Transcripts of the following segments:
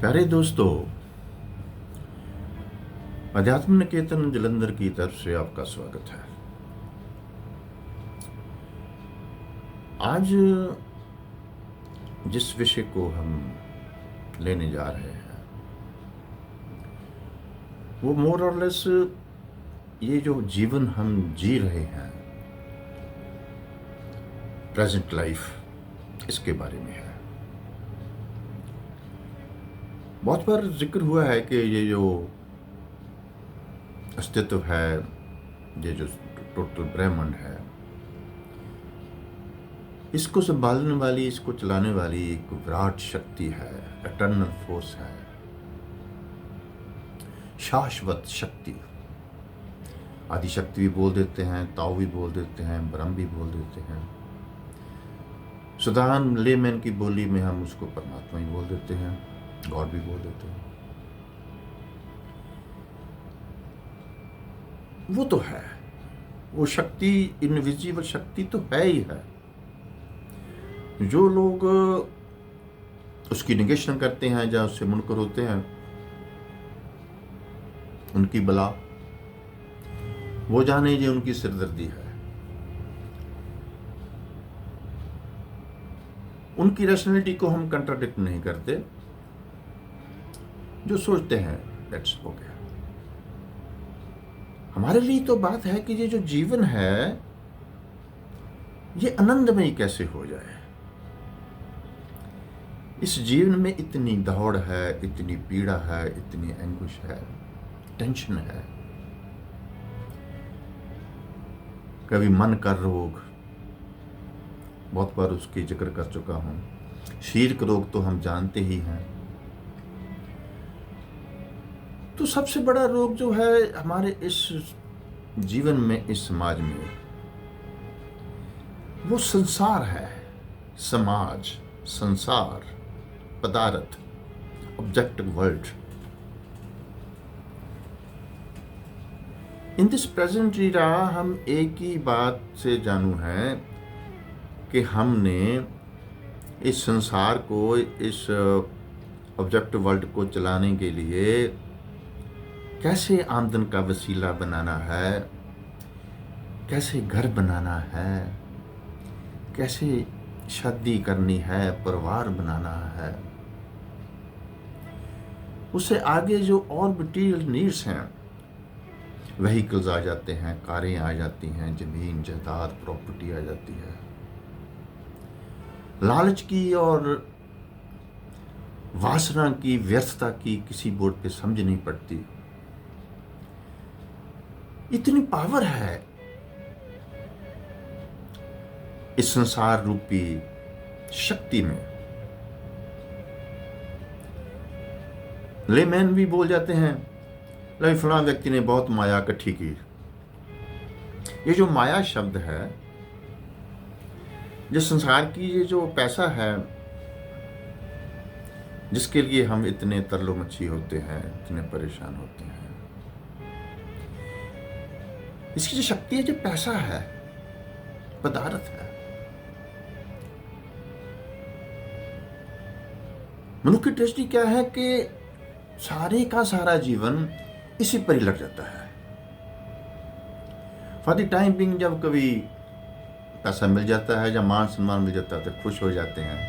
प्यारे दोस्तों, अध्यात्म निकेतन जलंधर की तरफ से आपका स्वागत है। आज जिस विषय को हम लेने जा रहे हैं वो मोर और लेस ये जो जीवन हम जी रहे हैं, प्रेजेंट लाइफ, इसके बारे में है। बहुत बार जिक्र हुआ है कि ये जो अस्तित्व है, ये जो टोटल ब्रह्मांड है, इसको संभालने वाली, इसको चलाने वाली एक विराट शक्ति है, एटर्नल फोर्स है, शाश्वत शक्ति। आदि शक्ति भी बोल देते हैं, ताओ भी बोल देते हैं, ब्रह्म भी बोल देते हैं। साधारण लेमैन की बोली में हम उसको परमात्मा ही बोल देते हैं, गॉड भी बोल देते हैं। वो तो है, वो शक्ति, इनविजिबल शक्ति तो है ही है। जो लोग उसकी निगेशन करते हैं या उससे मुनकर होते हैं, उनकी बला वो जाने ये उनकी सिरदर्दी है। उनकी रैशनैलिटी को हम कंट्राडिक्ट नहीं करते, जो सोचते हैं दैट्स हो गया। हमारे लिए तो बात है कि ये जो जीवन है ये आनंदमय कैसे हो जाए। इस जीवन में इतनी दौड़ है, इतनी पीड़ा है, इतनी एंगुश है, टेंशन है, कभी मन का रोग, बहुत बार उसकी जिक्र कर चुका हूं। शरीर का रोग तो हम जानते ही हैं। तो सबसे बड़ा रोग जो है हमारे इस जीवन में, इस समाज में, वो संसार है। समाज, संसार, पदार्थ, objective world. In this present era हम एक ही बात से जानू हैं कि हमने इस संसार को, इस ऑब्जेक्टिव वर्ल्ड को चलाने के लिए कैसे आमदन का वसीला बनाना है, कैसे घर बनाना है, कैसे शादी करनी है, परिवार बनाना है। उससे आगे जो और मटीरियल नीड्स हैं, व्हीकल्स आ जाते हैं, कारें आ जाती हैं, जमीन जायदाद, प्रॉपर्टी आ जाती है। लालच की और वासना की, व्यर्थता की किसी बोर्ड पे समझ नहीं पड़ती। इतनी पावर है इस संसार रूपी शक्ति में। लेमैन भी बोल जाते हैं, ले फलां व्यक्ति ने बहुत माया इकट्ठी की। ये जो माया शब्द है, जिस संसार की ये जो पैसा है, जिसके लिए हम इतने तरलो मच्छी होते हैं, इतने परेशान होते हैं, इसकी जो शक्ति है, जो पैसा है, पदार्थ है। मनुष्य की दृष्टि क्या है कि सारे का सारा जीवन इसी पर ही लग जाता है। फॉर द टाइम बिंग, जब कभी पैसा मिल जाता है या मान सम्मान मिल जाता है तो खुश हो जाते हैं,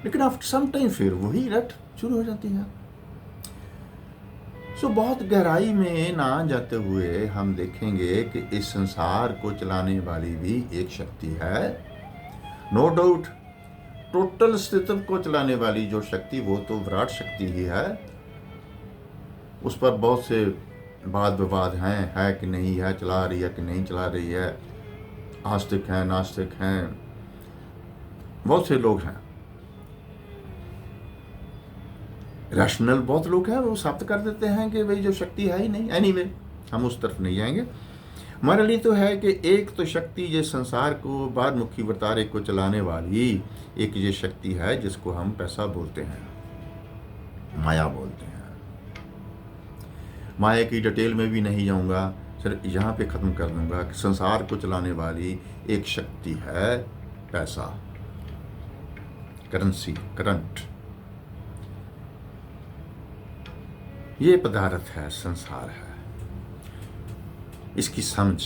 लेकिन आफ्टर सम टाइम फिर वही रट शुरू हो जाती है। सो बहुत गहराई में ना जाते हुए हम देखेंगे कि इस संसार को चलाने वाली भी एक शक्ति है। नो डाउट, टोटल अस्तित्व को चलाने वाली जो शक्ति, वो तो विराट शक्ति ही है। उस पर बहुत से वाद विवाद हैं, है कि नहीं है, चला रही है कि नहीं चला रही है, आस्तिक हैं, नास्तिक हैं, बहुत से लोग हैं। रैशनल बहुत लोग हैं, वो साबित कर देते हैं कि भाई जो शक्ति है ही नहीं। एनीवे, हम उस तरफ नहीं जाएंगे। हमारे लिए तो है कि एक तो शक्ति, ये संसार को, बारमुखी वर्तारे को चलाने वाली एक ये शक्ति है, जिसको हम पैसा बोलते हैं, माया बोलते हैं। माया की डिटेल में भी नहीं जाऊंगा, सिर्फ यहाँ पे ख़त्म कर दूंगा कि संसार को चलाने वाली एक शक्ति है पैसा, करेंसी, करंट। ये पदार्थ है, संसार है, इसकी समझ,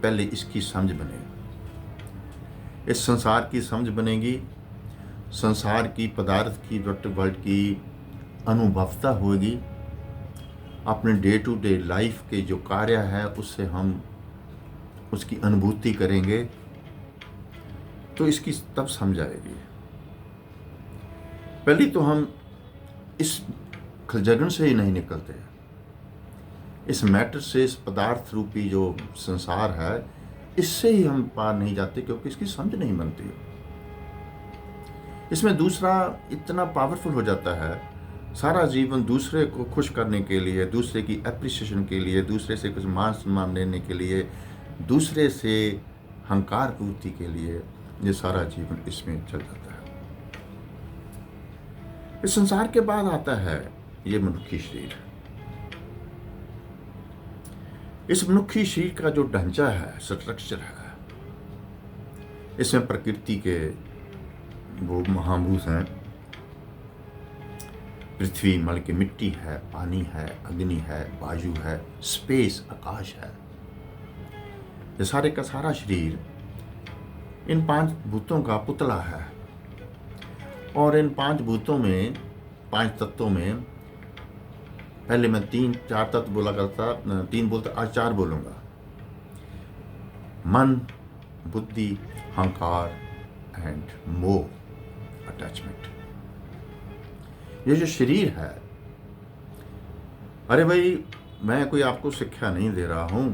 पहले इसकी समझ बने। इस संसार की समझ बनेगी, संसार की, पदार्थ की, वर्ल्ड की अनुभवता होगी। अपने डे टू डे लाइफ के जो कार्य है उससे हम उसकी अनुभूति करेंगे तो इसकी तब समझ आएगी। पहले तो हम इस खलजगन से ही नहीं निकलते, इस मैटर से, इस पदार्थ रूपी जो संसार है, इससे ही हम पार नहीं जाते, क्योंकि इसकी समझ नहीं बनती। इसमें दूसरा इतना पावरफुल हो जाता है, सारा जीवन दूसरे को खुश करने के लिए, दूसरे की एप्रिसिएशन के लिए, दूसरे से कुछ मान सम्मान लेने के लिए, दूसरे से हंकार पूर्ति के लिए, ये सारा जीवन इसमें चल जाता है। इस संसार के बाद आता है ये मनुष्य शरीर। इस मनुष्य शरीर का जो ढांचा है, स्ट्रक्चर है, इसमें प्रकृति के वो महाभूत हैं, पृथ्वी, मल की मिट्टी है, पानी है, अग्नि है, वायु है, स्पेस, आकाश है। ये सारे का सारा शरीर इन 5 भूतों का पुतला है। और इन 5 भूतों में, 5 तत्वों में, पहले मैं 3-4 तत्व बोला करता, 3 बोलता, आज 4 बोलूंगा। मन, बुद्धि, अहंकार एंड मोह, अटैचमेंट। ये जो शरीर है, अरे भाई, मैं कोई आपको शिक्षा नहीं दे रहा हूं,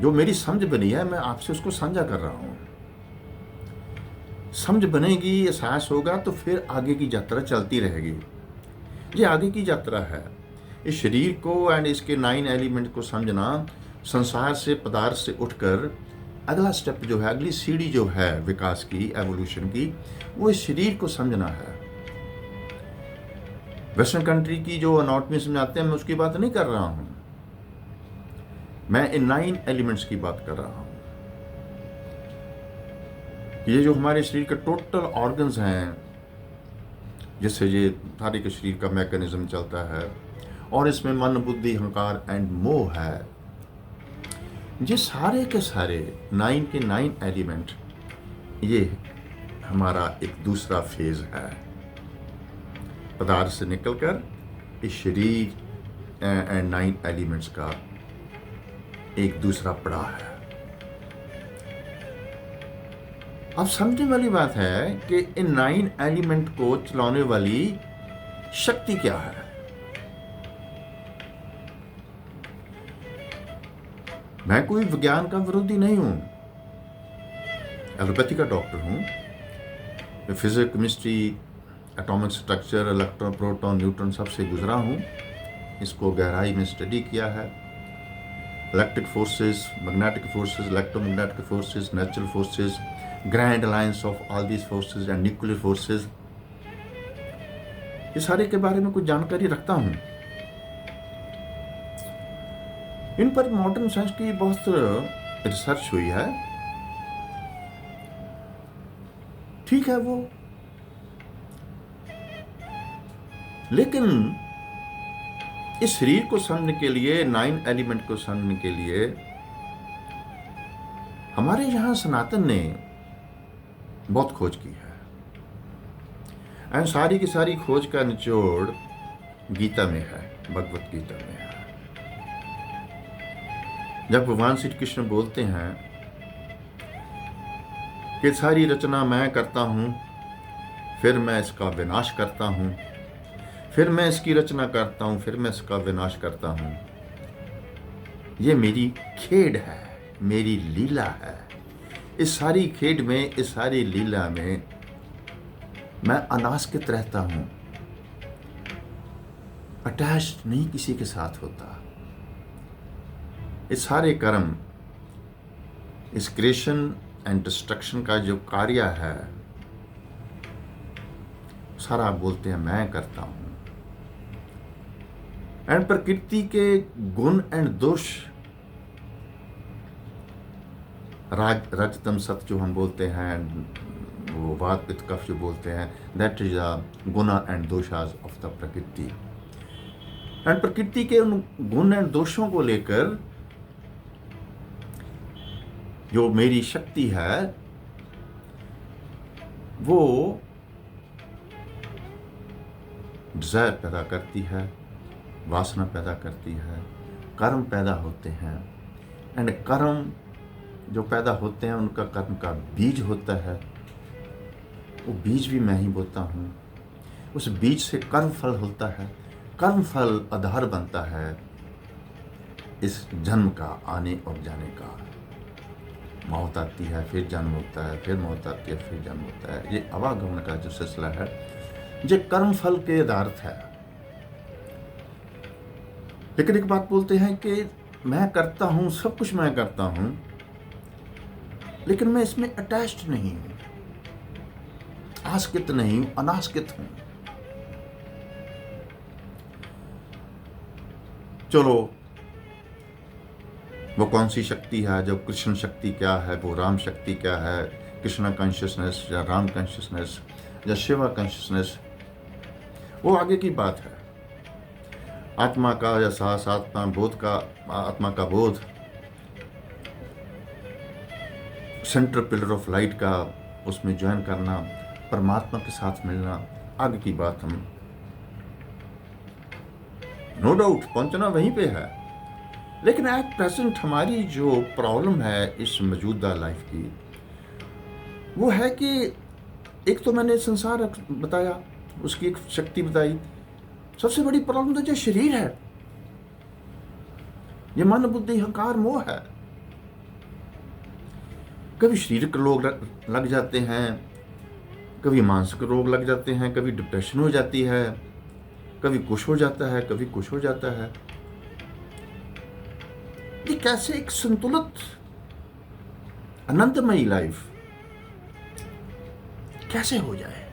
जो मेरी समझ बनी है मैं आपसे उसको साझा कर रहा हूं। समझ बनेगी, एहसास होगा तो फिर आगे की यात्रा चलती रहेगी। ये आगे की यात्रा है। इस शरीर को एंड इसके 9 एलिमेंट को समझना, संसार से, पदार्थ से उठकर अगला स्टेप जो है, अगली सीढ़ी जो है विकास की, एवोल्यूशन की, वो इस शरीर को समझना है। वेस्टर्न कंट्री की जो अनाटॉमी समझाते हैं, मैं उसकी बात नहीं कर रहा हूं, मैं इन 9 एलिमेंट्स की बात कर रहा हूं। ये जो हमारे शरीर के टोटल ऑर्गन्स हैं, जिससे ये सारे के शरीर का मैकेनिज्म चलता है, और इसमें मन, बुद्धि, अहंकार एंड मोह है, ये सारे के सारे 9 के 9 एलिमेंट, ये हमारा एक दूसरा फेज है। पदार्थ से निकलकर इस शरीर एंड 9 एलिमेंट्स का एक दूसरा पड़ाव है। अब समझने वाली बात है कि इन 9 एलिमेंट को चलाने वाली शक्ति क्या है। मैं कोई विज्ञान का विरोधी नहीं हूं, एलोपैथी का डॉक्टर हूं। मैं physics, chemistry, atomic structure, electron, proton, neutron सबसे गुजरा हूं, इसको गहराई में स्टडी किया है। Electric forces, magnetic forces, electromagnetic forces, natural forces, grand alliance of all these forces and nuclear forces, ये सारे के बारे में कुछ जानकारी रखता हूं। इन पर मॉडर्न साइंस की बहुत रिसर्च हुई है, ठीक है वो, लेकिन इस शरीर को समझने के लिए, 9 एलिमेंट को समझने के लिए, हमारे यहां सनातन ने बहुत खोज की है। एंड सारी की सारी खोज का निचोड़ गीता में है, भगवत गीता में है। जब भगवान श्री कृष्ण बोलते हैं कि सारी रचना मैं करता हूं, फिर मैं इसका विनाश करता हूं, फिर मैं इसकी रचना करता हूं, फिर मैं इसका विनाश करता हूं, ये मेरी खेड है, मेरी लीला है। इस सारी खेड में, इस सारी लीला में मैं अनासक्त रहता हूं, अटैच्ड नहीं किसी के साथ होता। इस सारे कर्म, इस क्रिएशन एंड डिस्ट्रक्शन का जो कार्य है, सारा बोलते हैं मैं करता हूं। एंड प्रकृति के गुण एंड दोष, रजतम सत्य जो हम बोलते हैं, वो वात पित्त कफ जो बोलते हैं, that is guna and doshas of the prakriti. And प्रकृति के उन गुण एंड दोषों को लेकर जो मेरी शक्ति है वो डिजायर पैदा करती है, वासना पैदा करती है, कर्म पैदा होते हैं। एंड कर्म जो पैदा होते हैं उनका कर्म का बीज होता है, वो बीज भी मैं ही बोता हूँ। उस बीज से कर्म फल होता है, कर्म फल आधार बनता है इस जन्म का आने और जाने का। मौत आती है, फिर जन्म होता है, फिर मौत आती है, फिर जन्म होता है। ये आवागमन का जो सिलसिला है ये कर्म फल के आधारित है। लेकिन एक बात बोलते हैं कि मैं करता हूं, सब कुछ मैं करता हूं, लेकिन मैं इसमें अटैच्ड नहीं हूं, आस्कित नहीं हूं, अनास्कित हूं। चलो वो कौन सी शक्ति है, जो कृष्ण शक्ति क्या है, वो राम शक्ति क्या है, कृष्णा कॉन्शियसनेस या राम कॉन्शियसनेस या शिवा कॉन्शियसनेस, वो आगे की बात है। आत्मा का या साहस, आत्मा बोध का, आत्मा का बोध, सेंट्रल पिलर ऑफ लाइट का उसमें ज्वाइन करना, परमात्मा के साथ मिलना, आगे की बात। हम नो डाउट पहुंचना वहीं पे है। लेकिन एट प्रेजेंट हमारी जो प्रॉब्लम है इस मौजूदा लाइफ की, वो है कि एक तो मैंने संसार बताया, उसकी एक शक्ति बताई। सबसे बड़ी प्रॉब्लम तो जो शरीर है, ये मन बुद्धि अहंकार मोह है। कभी शरीर के रोग लग जाते हैं, कभी मानसिक रोग लग जाते हैं, कभी डिप्रेशन हो जाती है, कभी कुछ हो जाता है, कभी कुछ हो जाता है। ये कैसे एक संतुलित आनंदमयी लाइफ कैसे हो जाए?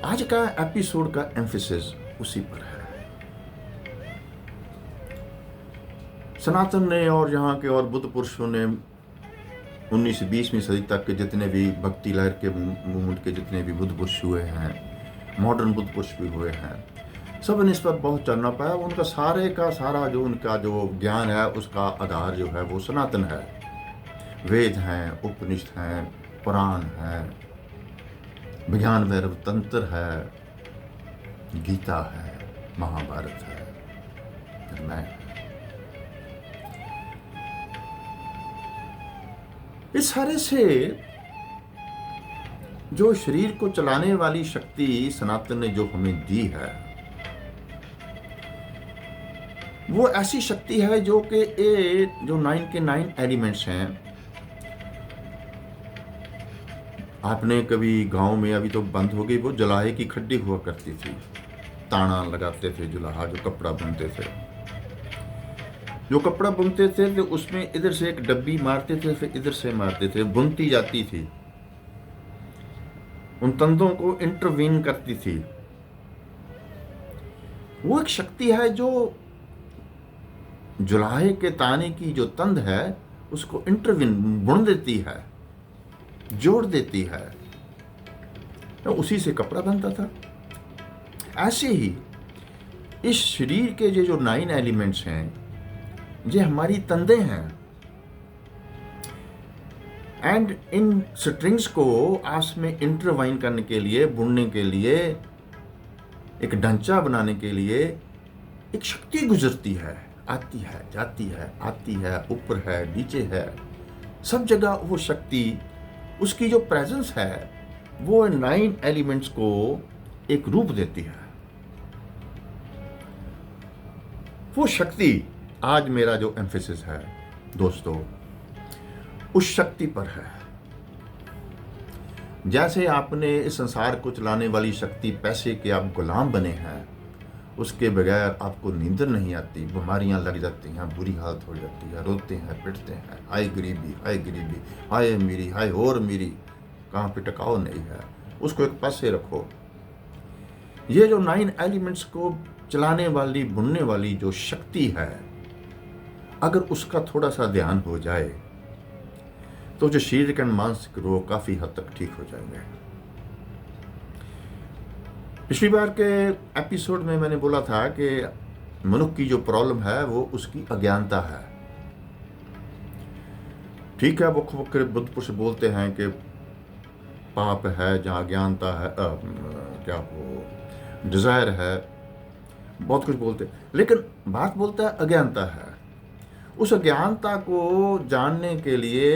आज का एपिसोड का एम्फेसिस उसी पर है। सनातन ने और यहाँ के और बुद्ध पुरुषों ने 19-20वीं सदी तक के जितने भी भक्ति लहर के मूवमेंट के जितने भी बुद्ध पुरुष हुए हैं, मॉडर्न बुद्ध पुरुष भी हुए हैं, सब ने इस पर बहुत चलना पाया। उनका सारे का सारा जो उनका जो ज्ञान है उसका आधार जो है वो सनातन है। वेद हैं, उपनिषद हैं, पुराण है, विज्ञान वैरव तंत्र है, गीता है, महाभारत है, रामायण है। इस सारे से जो शरीर को चलाने वाली शक्ति सनातन ने जो हमें दी है, वो ऐसी शक्ति है जो कि जो 9 के 9 एलिमेंट्स हैं। आपने कभी गांव में, अभी तो बंद हो गई, वो जुलाहे की खड्डी हुआ करती थी, ताना लगाते थे, जुलाहा जो कपड़ा बुनते थे, जो कपड़ा बुनते थे तो उसमें इधर से एक डब्बी मारते थे, फिर इधर से मारते थे, बुनती जाती थी, उन तंतों को इंटरवीन करती थी। वो एक शक्ति है जो जुलाहे के ताने की जो तंद है उसको इंटरवीन बुन देती है, जोड़ देती है, तो उसी से कपड़ा बनता था। ऐसे ही इस शरीर के जो 9 एलिमेंट्स हैं, ये हमारी तंदे हैं। एंड इन स्ट्रिंग्स को आपस में इंटरवाइन करने के लिए, बुनने के लिए, एक ढांचा बनाने के लिए एक शक्ति गुजरती है, आती है, जाती है, आती है, ऊपर है, नीचे है, सब जगह वो शक्ति, उसकी जो प्रेजेंस है वो 9 एलिमेंट्स को एक रूप देती है। वो शक्ति, आज मेरा जो एम्फेसिस है दोस्तों, उस शक्ति पर है। जैसे आपने इस संसार को चलाने वाली शक्ति, पैसे के आप गुलाम बने हैं, उसके बगैर आपको नींद नहीं आती, बीमारियां लग जाती हैं, बुरी हालत हो जाती है, रोते हैं, पिटते हैं, हाय गरीबी, हाय गरीबी, हाय मेरी, हाय और मेरी, कहाँ पे टिकाव नहीं है, उसको एक पासे रखो। ये जो 9 एलिमेंट्स को चलाने वाली, बुनने वाली जो शक्ति है, अगर उसका थोड़ा सा ध्यान हो जाए तो जो शारीरिक और मानसिक रोग काफी हद तक ठीक हो जाएंगे। पिछली बार के एपिसोड में मैंने बोला था कि मनुष्य की जो प्रॉब्लम है वो उसकी अज्ञानता है। ठीक है, वो बुद्ध पुरुष बोलते हैं कि पाप है, जहाँ अज्ञानता है, क्या वो डिज़ायर है, बहुत कुछ बोलते हैं, लेकिन बात बोलता है अज्ञानता है। उस अज्ञानता को जानने के लिए,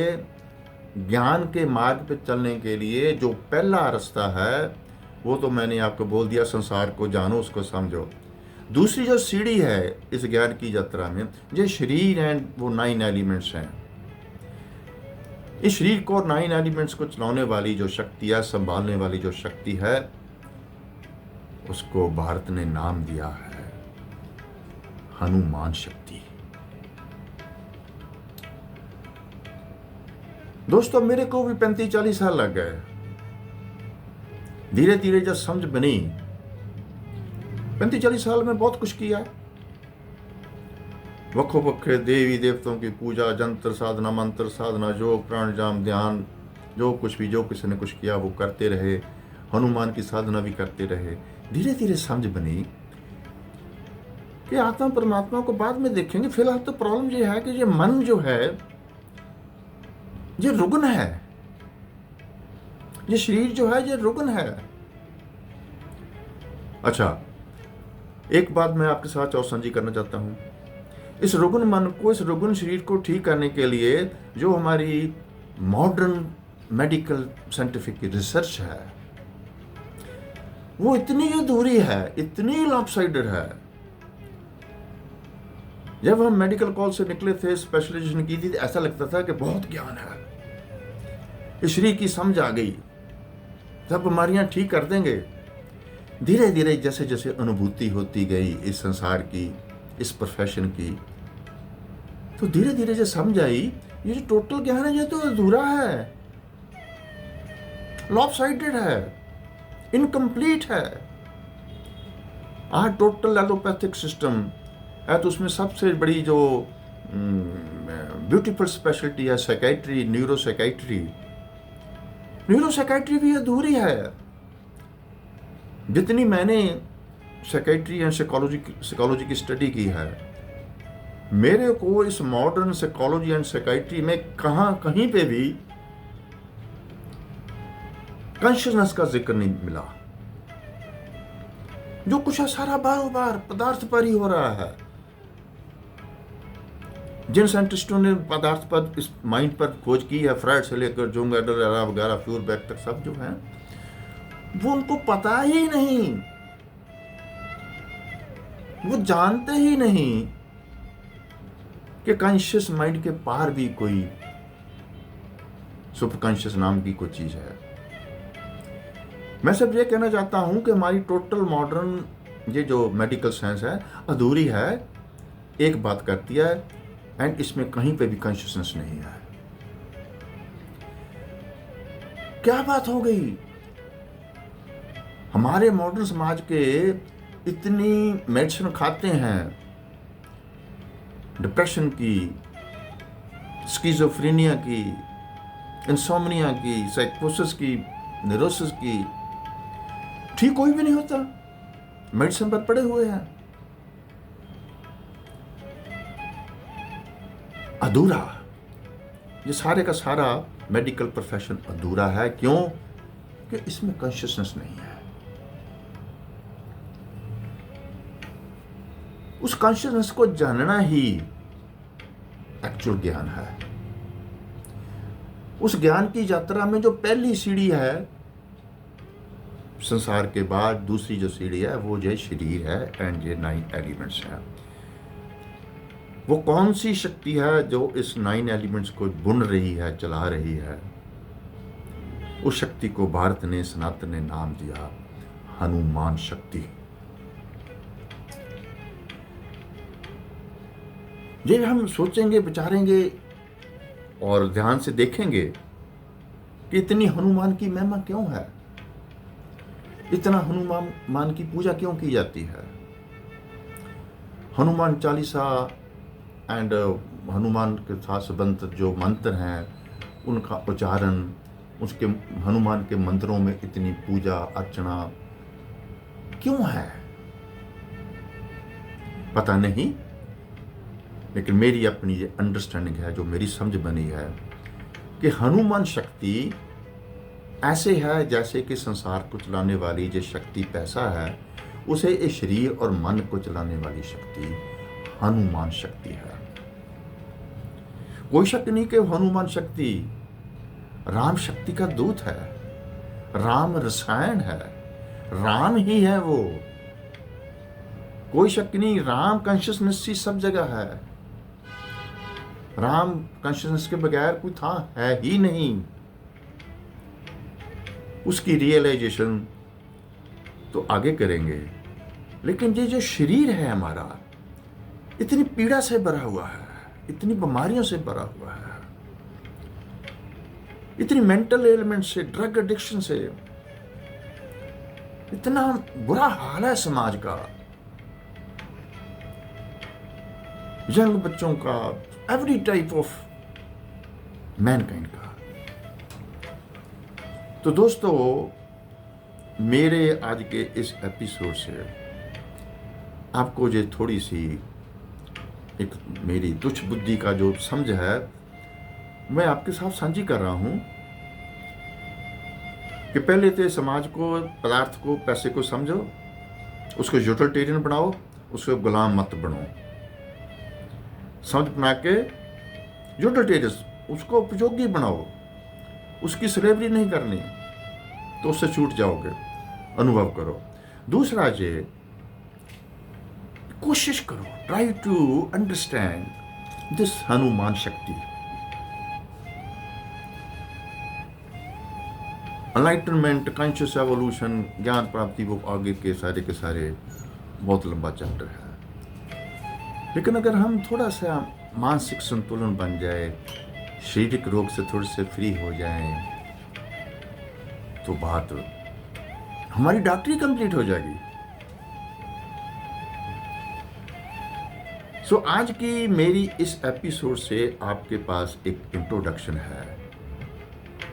ज्ञान के मार्ग पे चलने के लिए जो पहला रास्ता है वो तो मैंने आपको बोल दिया, संसार को जानो, उसको समझो। दूसरी जो सीढ़ी है इस ज्ञान की यात्रा में, ये शरीर एंड वो 9 एलिमेंट्स हैं। इस शरीर को 9 एलिमेंट्स को चलाने वाली जो शक्ति है, संभालने वाली जो शक्ति है, उसको भारत ने नाम दिया है हनुमान शक्ति। दोस्तों, मेरे को भी 35-40 साल लग गए। धीरे धीरे जब समझ बनी, 35-40 साल में बहुत कुछ किया। वक्रों वक्रे देवी देवताओं की पूजा, जंत्र साधना, मंत्र साधना, योग, प्राणायाम, ध्यान, जो कुछ भी जो किसी ने कुछ किया वो करते रहे। हनुमान की साधना भी करते रहे। धीरे धीरे समझ बनी कि आत्मा परमात्मा को बाद में देखेंगे। फिलहाल तो प्रॉब्लम ये है कि ये मन जो है ये रुग्ण है, ये शरीर जो है ये रुग्ण है। अच्छा, एक बात मैं आपके साथ और साझी करना चाहता हूं। इस रुग्ण मन को, इस रुग्ण शरीर को ठीक करने के लिए जो हमारी मॉडर्न मेडिकल साइंटिफिक रिसर्च है वो इतनी अधूरी है, इतनी लॉपसाइडेड है। जब हम मेडिकल कॉलेज से निकले थे, स्पेशलाइजेशन की थी, ऐसा लगता था कि बहुत ज्ञान है, इस शरीर की समझ आ गई, सब बीमारियां ठीक कर देंगे। धीरे धीरे जैसे जैसे अनुभूति होती गई इस संसार की, इस प्रोफेशन की, तो धीरे धीरे जो समझ आई ये जो टोटल ज्ञान है ये तो अधूरा है, लॉपसाइडेड है, इनकम्प्लीट है। आज टोटल एलोपैथिक सिस्टम है, तो उसमें सबसे बड़ी जो ब्यूटीफुल स्पेशलिटी है साइकेट्री, न्यूरोसाइकेट्री। न्यूरोसाइकेट्री भी अधूरी है। जितनी मैंने साइकेट्री एंड साइकोलॉजी की स्टडी की है, मेरे को इस मॉडर्न साइकोलॉजी एंड साइकेट्री में कहीं पे भी कॉन्शियसनेस का जिक्र नहीं मिला। जो कुछ है सारा बार पदार्थ पर ही हो रहा है। जिन साइंटिस्टों ने पदार्थ पर, इस माइंड पर खोज की है, फ्राइड से लेकर जुंग एडलर वगैरह, फ्यूरबैक तक, सब जो है वो उनको पता ही नहीं, वो जानते ही नहीं कि कॉन्शियस माइंड के पार भी कोई सुपर कॉन्शियस नाम की कोई चीज है। मैं सब ये कहना चाहता हूं कि हमारी टोटल मॉडर्न ये जो मेडिकल साइंस है अधूरी है, एक बात करती है, एंड इसमें कहीं पे भी कॉन्शियसनेस नहीं है। क्या बात हो गई? हमारे मॉडर्न समाज के इतनी मेडिसिन खाते हैं, डिप्रेशन की, स्किज़ोफ्रेनिया की, इंसोम्निया की, साइकोसिस की, न्यूरोसिस की, ठीक कोई भी नहीं होता, मेडिसिन पर पड़े हुए हैं। अधूरा, ये सारे का सारा मेडिकल प्रोफेशन अधूरा है। क्यों? कि इसमें कॉन्शियसनेस नहीं है। उस कॉन्शियसनेस को जानना ही एक्चुअल ज्ञान है। उस ज्ञान की यात्रा में जो पहली सीढ़ी है संसार के बाद, दूसरी जो सीढ़ी है वो ये शरीर है एंड ये 9 एलिमेंट्स हैं। वो कौन सी शक्ति है जो इस 9 एलिमेंट्स को बुन रही है, चला रही है? उस शक्ति को भारत ने, सनातन ने नाम दिया हनुमान शक्ति। जब हम सोचेंगे, विचारेंगे और ध्यान से देखेंगे कि इतनी हनुमान की महिमा क्यों है, इतना हनुमान की पूजा क्यों की जाती है। हनुमान चालीसा एंड हनुमान के साथ संबंधित जो मंत्र हैं उनका उच्चारण, उसके हनुमान के मंत्रों में इतनी पूजा अर्चना, क्यों है पता नहीं, लेकिन मेरी अपनी ये अंडरस्टैंडिंग है, जो मेरी समझ बनी है कि हनुमान शक्ति ऐसे है जैसे कि संसार को चलाने वाली जो शक्ति पैसा है, उसे इस शरीर और मन को चलाने वाली शक्ति हनुमान शक्ति है। कोई शक नहीं कि हनुमान शक्ति राम शक्ति का दूत है, राम रसायन है, राम ही है वो। कोई शक नहीं, राम कॉन्शियसनेस ही सब जगह है। राम कॉन्शियसनेस के बगैर कोई था है ही नहीं। उसकी रियलाइजेशन तो आगे करेंगे, लेकिन ये जो शरीर है हमारा इतनी पीड़ा से भरा हुआ है, इतनी बीमारियों से भरा हुआ है, इतनी मेंटल एलिमेंट से, ड्रग एडिक्शन से, इतना बुरा हाल है समाज का, यंग बच्चों का, एवरी टाइप ऑफ मैनकाइंड का। तो दोस्तों, मेरे आज के इस एपिसोड से आपको ये थोड़ी सी एक मेरी तुच्छ बुद्धि का जो समझ है मैं आपके साथ साझी कर रहा हूं कि पहले तो समाज को, पदार्थ को, पैसे को समझो, उसको यूटिलिटेरियन बनाओ, उसको गुलाम मत बनो। समझ बना के यूटिलिटेरियन, उसको उपयोगी बनाओ, उसकी स्लेवरी नहीं करनी, तो उससे छूट जाओगे। अनुभव करो। दूसरा, ये कोशिश करो, try to understand this Hanuman shakti. Enlightenment, conscious evolution, ज्ञान प्राप्ति, वो आगे के सारे बहुत लंबा चैप्टर है। लेकिन अगर हम थोड़ा सा मानसिक संतुलन बन जाए, शारीरिक रोग से थोड़े से फ्री हो जाएं, तो बात हमारी डॉक्टरी कंप्लीट हो जाएगी। सो आज की मेरी इस एपिसोड से आपके पास एक इंट्रोडक्शन है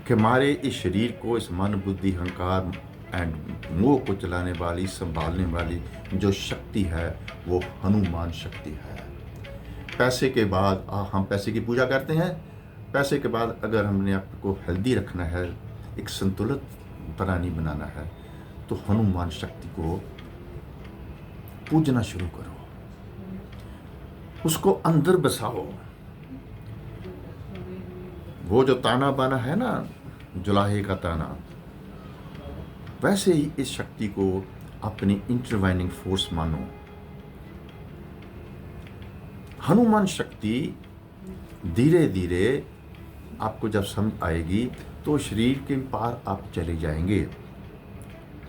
कि हमारे इस शरीर को, इस मन, बुद्धि, अहंकार एंड मोह को चलाने वाली, संभालने वाली जो शक्ति है वो हनुमान शक्ति है। पैसे के बाद हम पैसे की पूजा करते हैं। पैसे के बाद अगर हमने आपको हेल्दी रखना है, एक संतुलित प्राणी बनाना है, तो हनुमान शक्ति को पूजना शुरू करो, उसको अंदर बसाओ। वो जो ताना बाना है ना, जुलाहे का ताना, वैसे ही इस शक्ति को अपनी इंटरवाइनिंग फोर्स मानो। हनुमान शक्ति धीरे धीरे आपको जब समझ आएगी तो शरीर के पार आप चले जाएंगे,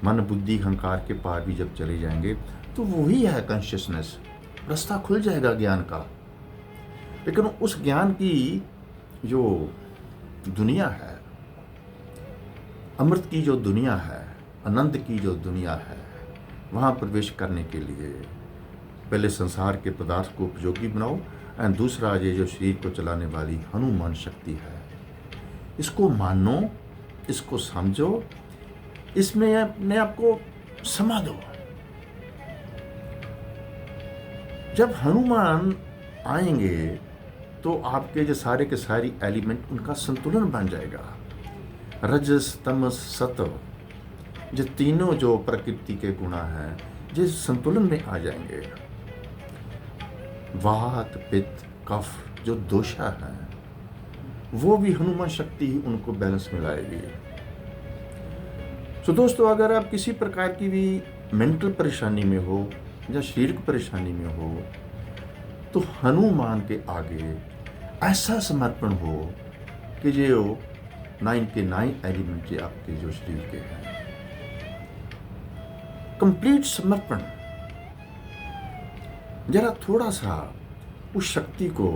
मन, बुद्धि, अहंकार के पार भी जब चले जाएंगे तो वही है कॉन्शियसनेस। रास्ता खुल जाएगा ज्ञान का। लेकिन उस ज्ञान की जो दुनिया है, अमृत की जो दुनिया है, आनंद की जो दुनिया है, वहाँ प्रवेश करने के लिए पहले संसार के पदार्थ को उपयोगी बनाओ, एंड दूसरा ये जो शरीर को चलाने वाली हनुमान शक्ति है, इसको मानो, इसको समझो, इसमें अपने आप को समा दो। जब हनुमान आएंगे तो आपके जो सारे के सारी एलिमेंट, उनका संतुलन बन जाएगा। रजस, तमस, सत्व, जो तीनों जो प्रकृति के गुणा हैं, ये संतुलन में आ जाएंगे। वात, पित्त, कफ जो दोषा है, वो भी हनुमान शक्ति ही उनको बैलेंस में लाएगी। तो दोस्तों, अगर आप किसी प्रकार की भी मेंटल परेशानी में हो या शारीरिक परेशानी में हो, तो हनुमान के आगे ऐसा समर्पण हो कि जो 9 के 9 एलिमेंट जो आपके जो शरीर के हैं, कंप्लीट समर्पण। जरा थोड़ा सा उस शक्ति को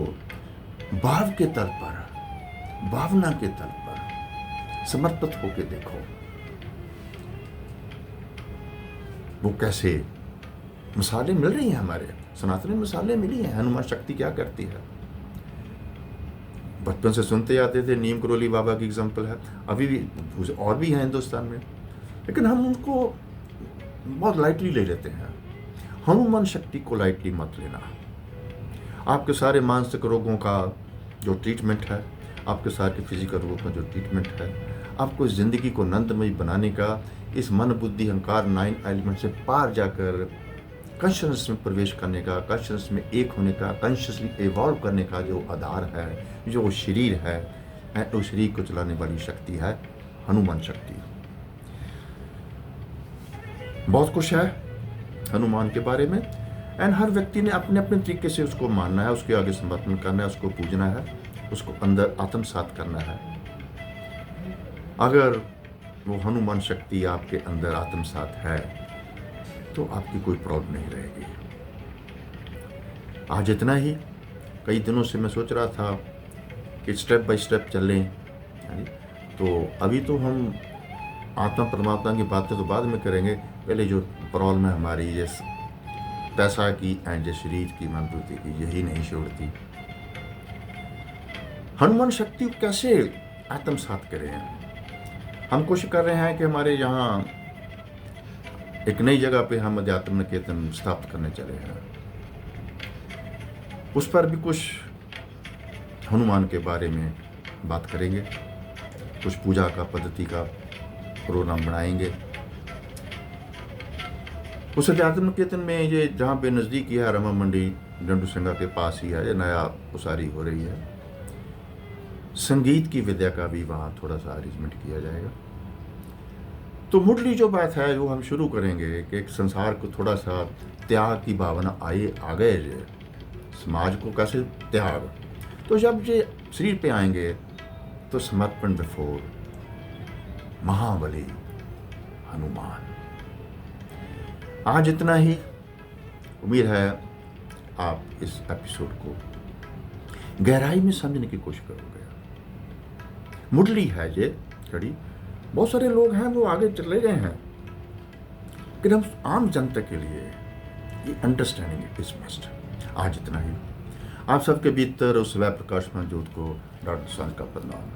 भाव के तल पर, भावना के तल पर समर्पित होके देखो, वो कैसे मिसालें मिल रही हैं। हमारे सनातन में मिसालें मिली हैं हनुमान शक्ति क्या करती है। बचपन से सुनते आते थे, नीम करोली बाबा की एग्जाम्पल है, अभी भी और भी हैं हिंदुस्तान में, लेकिन हम उनको बहुत लाइटली ले लेते हैं। हनुमान शक्ति को लाइटली मत लेना। आपके सारे मानसिक रोगों का जो ट्रीटमेंट है, आपके सारे फिजिकल रोगों का जो ट्रीटमेंट है, आपको इस ज़िंदगी को आनंदमय बनाने का, इस मन बुद्धि अहंकार 9 एलिमेंट से पार जाकर कॉन्शियसनेस में प्रवेश करने का, कॉन्शियसनेस में एक होने का, कॉन्शियसली इवॉल्व करने का जो आधार है, जो शरीर है, उस शरीर को चलाने वाली शक्ति है हनुमान शक्ति। बहुत कुछ है हनुमान के बारे में, एंड हर व्यक्ति ने अपने अपने तरीके से उसको मानना है, उसके आगे समर्पण करना है, उसको पूजना है, उसको अंदर आत्मसात करना है। अगर वो हनुमान शक्ति आपके अंदर आत्मसात है तो आपकी कोई प्रॉब्लम नहीं रहेगी। आज इतना ही। कई दिनों से मैं सोच रहा था कि स्टेप बाय स्टेप चलें, तो अभी तो हम आत्मा परमात्मा की बातें तो बाद में करेंगे। पहले जो प्रॉब्लम है हमारी, ये पैसा की एंड ये शरीर की, मन बुद्धि की, यही नहीं छोड़ती। हनुमान शक्ति को कैसे आत्मसात करें? हम कोशिश कर रहे हैं कि हमारे यहाँ एक नई जगह पे हम अध्यात्म निकेतन स्थापित करने चले हैं। उस पर भी कुछ हनुमान के बारे में बात करेंगे, कुछ पूजा का पद्धति का प्रोग्राम बनाएंगे। उस अध्यात्म निकेतन में ये जहाँ पे नज़दीक ही है, रमा मंडी डंडू संगा के पास ही है, ये नया उसारी हो रही है। संगीत की विद्या का भी वहाँ थोड़ा सा अरेंजमेंट किया जाएगा। तो मुढ़ली जो बात है वो हम शुरू करेंगे कि एक संसार को थोड़ा सा त्याग की भावना आ गए, समाज को कैसे त्याग। तो जब ये शरीर पे आएंगे तो समर्पण बिफोर महाबली हनुमान। आज इतना ही। उम्मीद है आप इस एपिसोड को गहराई में समझने की कोशिश करोगे। मुढ़ली है ये घड़ी, बहुत सारे लोग हैं वो आगे चले गए हैं, लेकिन हम आम जनता के लिए ये अंडरस्टैंडिंग इज मस्ट। आज इतना ही। आप सबके भीतर उस वह प्रकाशमान ज्योत को डॉक्टर सांझ का प्रणाम।